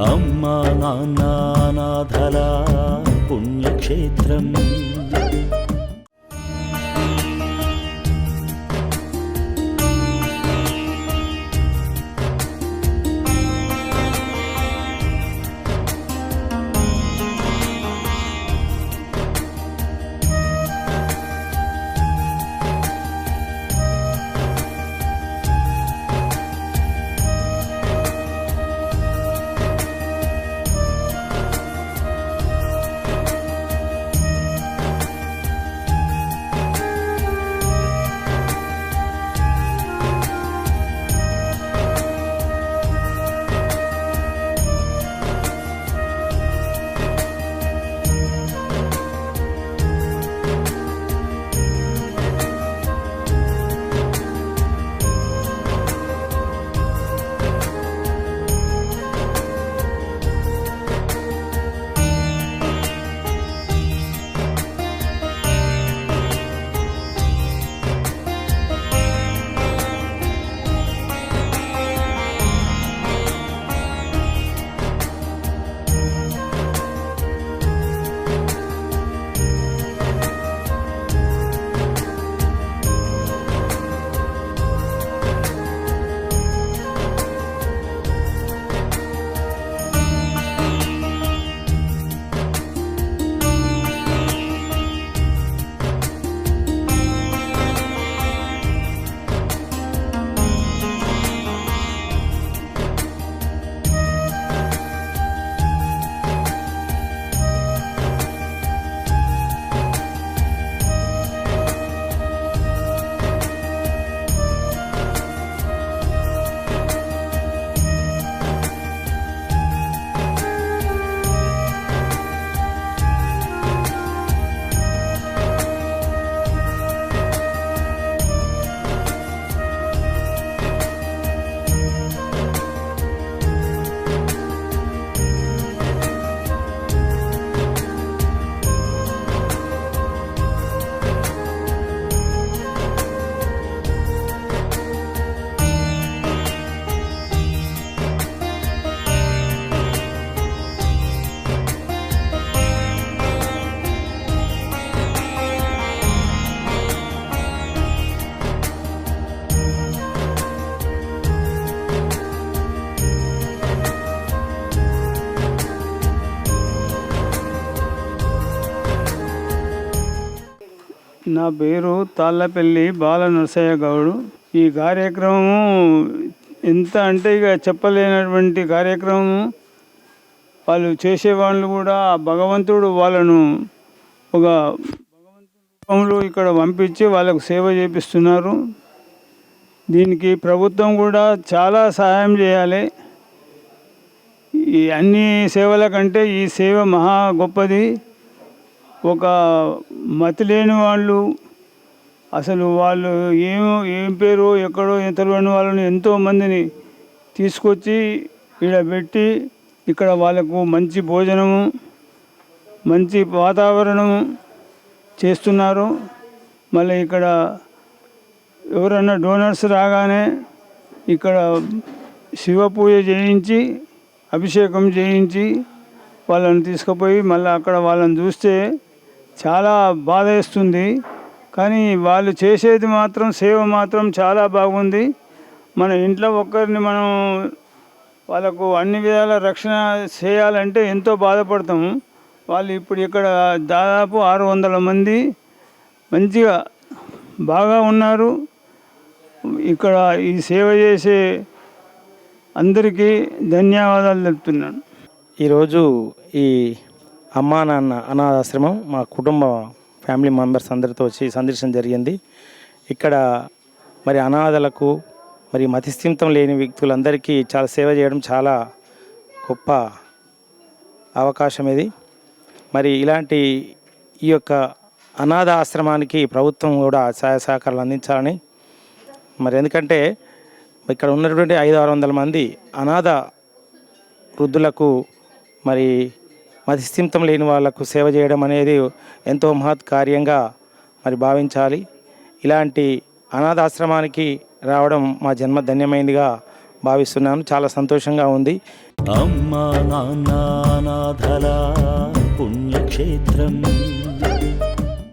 అమ్మా నాన్న అనాథల పుణ్యక్షేత్రం. నా పేరు తాళ్ళపల్లి బాల నరసయ్య గౌడు. ఈ కార్యక్రమము ఎంత అంటే ఇక చెప్పలేనటువంటి కార్యక్రమము. వాళ్ళు చేసేవాళ్ళు కూడా భగవంతుడు వాళ్ళను ఒక భగవంతుడి రూపంలో ఇక్కడ పంపించి వాళ్ళకు సేవ చేపిస్తున్నారు. దీనికి ప్రభుత్వం కూడా చాలా సహాయం చేయాలి. ఈ అన్ని సేవల కంటే ఈ సేవ మహా గొప్పది. ఒక మతి లేని వాళ్ళు అసలు వాళ్ళు ఏం పేరు ఎక్కడో తెలియని వాళ్ళని ఎంతోమందిని తీసుకొచ్చి ఇక్కడ పెట్టి ఇక్కడ వాళ్ళకు మంచి భోజనము మంచి వాతావరణము చేస్తున్నారు. మళ్ళీ ఇక్కడ ఎవరన్నా డోనర్స్ రాగానే ఇక్కడ శివ పూజ చేయించి అభిషేకం చేయించి వాళ్ళని తీసుకుపోయి మళ్ళీ అక్కడ వాళ్ళని చూస్తే చాలా బాధ వేస్తుంది. కానీ వాళ్ళు చేసేది మాత్రం సేవ మాత్రం చాలా బాగుంది. మన ఇంట్లో ఒక్కరిని మనం వాళ్ళకు అన్ని విధాల రక్షణ చేయాలంటే ఎంతో బాధపడతాము. వాళ్ళు ఇప్పుడు ఇక్కడ దాదాపు 600 మంది మంచిగా బాగా ఉన్నారు. ఇక్కడ ఈ సేవ చేసే అందరికీ ధన్యవాదాలు తెలుపుతున్నాను. ఈరోజు ఈ అమ్మా నాన్న అనాథాశ్రమం మా కుటుంబ ఫ్యామిలీ మెంబర్స్ అందరితో వచ్చి సందర్శన జరిగింది. ఇక్కడ మరి అనాథలకు మరి మతిస్థిమితం లేని వ్యక్తులందరికీ చాలా సేవ చేయడం చాలా గొప్ప అవకాశం ఇది. మరి ఇలాంటి ఈ యొక్క అనాథ ఆశ్రమానికి ప్రభుత్వం కూడా సహాయ సహకారాలు అందించాలని, మరి ఎందుకంటే ఇక్కడ ఉన్నటువంటి 500-600 మంది అనాథ వృద్ధులకు మరి మతిస్థిమితం లేని వాళ్లకు సేవ చేయడం అనేది ఎంతో మహత్ కార్యంగా మరి భావించాలి. ఇలాంటి అనాథాశ్రమానికి రావడం మా జన్మ ధన్యమైందిగా భావిస్తున్నాను. చాలా సంతోషంగా ఉంది. అమ్మా నాన్న అనాథల పుణ్యక్షేత్రం